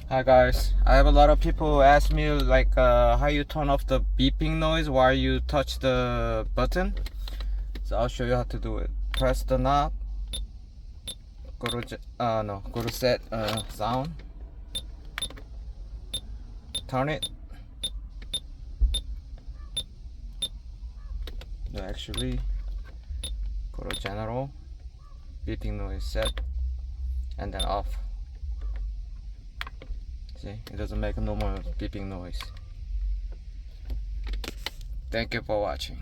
Hi guys, I have a lot of people ask me like how you turn off the beeping noise while you touch the button. So I'll show you how to do it. Press the knob, go to set sound, turn it. No, actually go to general, beeping noise set, and then off. See, it doesn't make no more beeping noise. Thank you for watching.